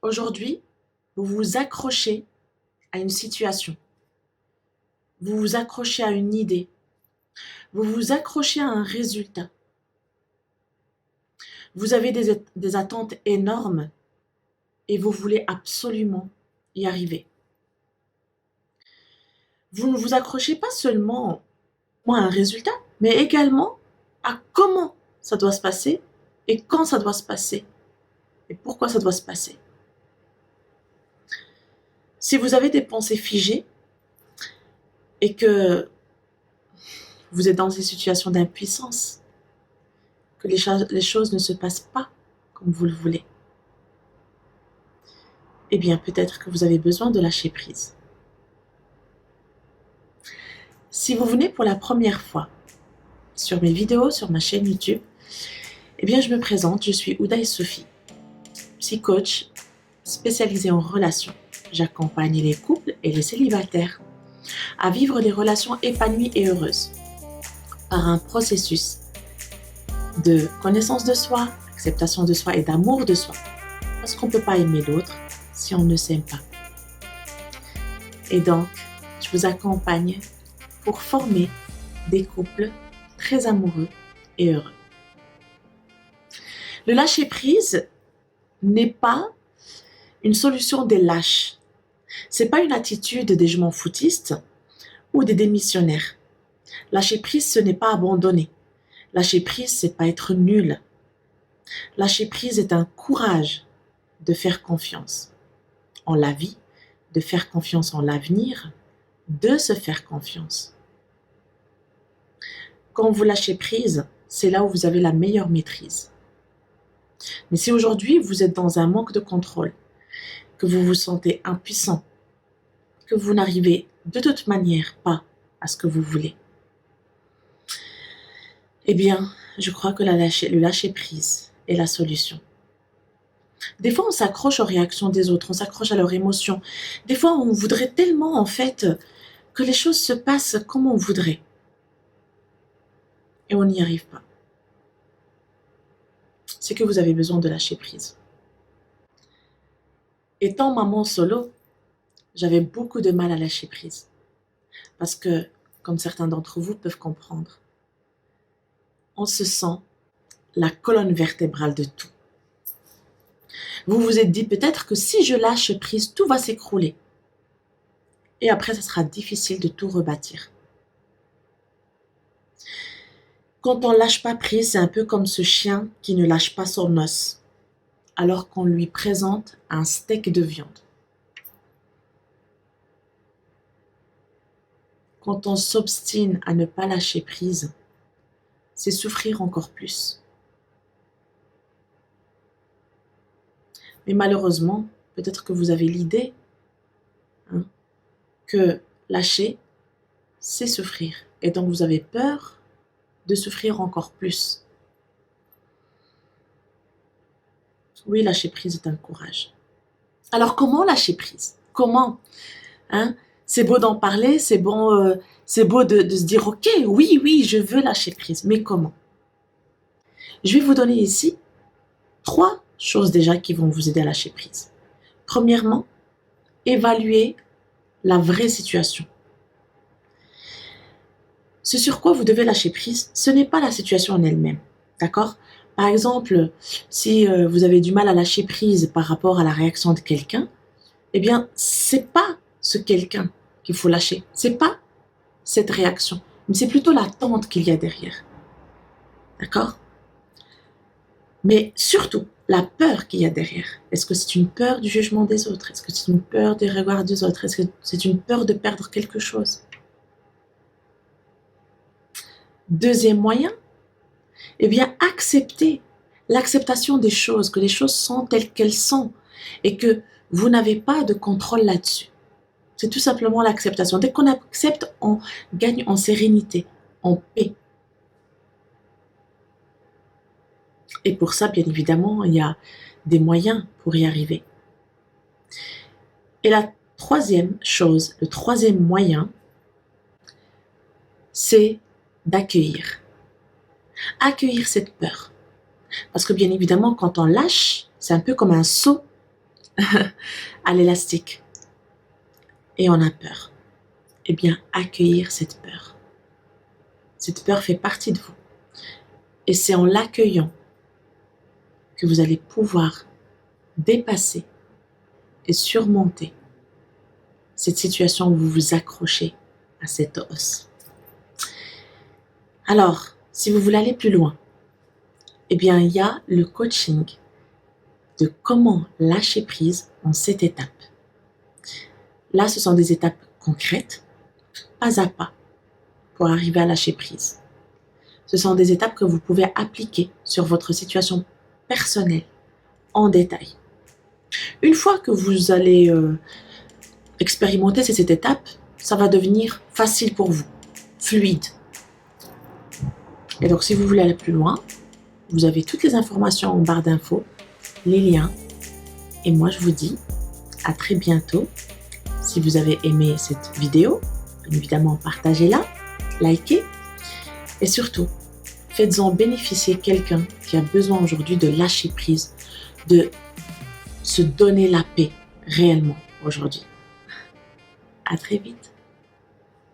Aujourd'hui, vous vous accrochez à une situation, vous vous accrochez à une idée, vous vous accrochez à un résultat. Vous avez des attentes énormes et vous voulez absolument y arriver. Vous ne vous accrochez pas seulement à un résultat, mais également à comment ça doit se passer et quand ça doit se passer et pourquoi ça doit se passer. Si vous avez des pensées figées et que vous êtes dans des situations d'impuissance, que les choses ne se passent pas comme vous le voulez, eh bien peut-être que vous avez besoin de lâcher prise. Si vous venez pour la première fois sur mes vidéos, sur ma chaîne YouTube, eh bien je me présente, je suis Oudaï Sophie, psy-coach spécialisée en relations. J'accompagne les couples et les célibataires à vivre des relations épanouies et heureuses par un processus de connaissance de soi, acceptation de soi et d'amour de soi. Parce qu'on ne peut pas aimer l'autre si on ne s'aime pas. Et donc, je vous accompagne pour former des couples très amoureux et heureux. Le lâcher-prise n'est pas une solution des lâches. Ce n'est pas une attitude des je m'en foutistes ou des démissionnaires. Lâcher prise, ce n'est pas abandonner. Lâcher prise, c'est pas être nul. Lâcher prise est un courage de faire confiance en la vie, de faire confiance en l'avenir, de se faire confiance. Quand vous lâchez prise, c'est là où vous avez la meilleure maîtrise. Mais si aujourd'hui vous êtes dans un manque de contrôle, que vous vous sentez impuissant, que vous n'arrivez de toute manière pas à ce que vous voulez, eh bien, je crois que le lâcher-prise est la solution. Des fois, on s'accroche aux réactions des autres, on s'accroche à leurs émotions. Des fois, on voudrait tellement, en fait, que les choses se passent comme on voudrait. Et on n'y arrive pas. C'est que vous avez besoin de lâcher prise. Étant maman solo, j'avais beaucoup de mal à lâcher prise. Parce que, comme certains d'entre vous peuvent comprendre, on se sent la colonne vertébrale de tout. Vous vous êtes dit peut-être que si je lâche prise, tout va s'écrouler. Et après, ça sera difficile de tout rebâtir. Quand on ne lâche pas prise, c'est un peu comme ce chien qui ne lâche pas son os, alors qu'on lui présente un steak de viande. Quand on s'obstine à ne pas lâcher prise, c'est souffrir encore plus. Mais malheureusement, peut-être que vous avez l'idée que lâcher, c'est souffrir. Et donc vous avez peur de souffrir encore plus. Oui, lâcher prise est un courage. Alors comment lâcher prise? Comment C'est beau d'en parler, c'est beau de se dire ok, oui, je veux lâcher prise. Mais comment? Je vais vous donner ici 3 choses déjà qui vont vous aider à lâcher prise. Premièrement, évaluer la vraie situation. Ce sur quoi vous devez lâcher prise, ce n'est pas la situation en elle-même. D'accord? Par exemple, si vous avez du mal à lâcher prise par rapport à la réaction de quelqu'un, eh bien, c'est pas ce quelqu'un qu'il faut lâcher. C'est pas cette réaction. Mais c'est plutôt l'attente qu'il y a derrière. D'accord? Mais surtout, la peur qu'il y a derrière. Est-ce que c'est une peur du jugement des autres? Est-ce que c'est une peur des regards des autres? Est-ce que c'est une peur de perdre quelque chose? Deuxième moyen, eh bien, accepter l'acceptation des choses, que les choses sont telles qu'elles sont et que vous n'avez pas de contrôle là-dessus. C'est tout simplement l'acceptation. Dès qu'on accepte, on gagne en sérénité, en paix. Et pour ça, bien évidemment, il y a des moyens pour y arriver. Et la troisième chose, le troisième moyen, c'est d'accueillir. Accueillir cette peur. Parce que bien évidemment, quand on lâche, c'est un peu comme un seau à l'élastique et on a peur. Eh bien, accueillir cette peur. Cette peur fait partie de vous. Et c'est en l'accueillant que vous allez pouvoir dépasser et surmonter cette situation où vous vous accrochez à cet os. Alors, si vous voulez aller plus loin, eh bien, il y a le coaching de comment lâcher prise en 7 étapes. Là, ce sont des étapes concrètes, pas à pas, pour arriver à lâcher prise. Ce sont des étapes que vous pouvez appliquer sur votre situation personnelle en détail. Une fois que vous allez expérimenter ces 7 étapes, ça va devenir facile pour vous, fluide. Et donc, si vous voulez aller plus loin, vous avez toutes les informations en barre d'infos, les liens. Et moi, je vous dis à très bientôt. Si vous avez aimé cette vidéo, bien évidemment, partagez-la, likez. Et surtout, faites-en bénéficier quelqu'un qui a besoin aujourd'hui de lâcher prise, de se donner la paix réellement aujourd'hui. À très vite.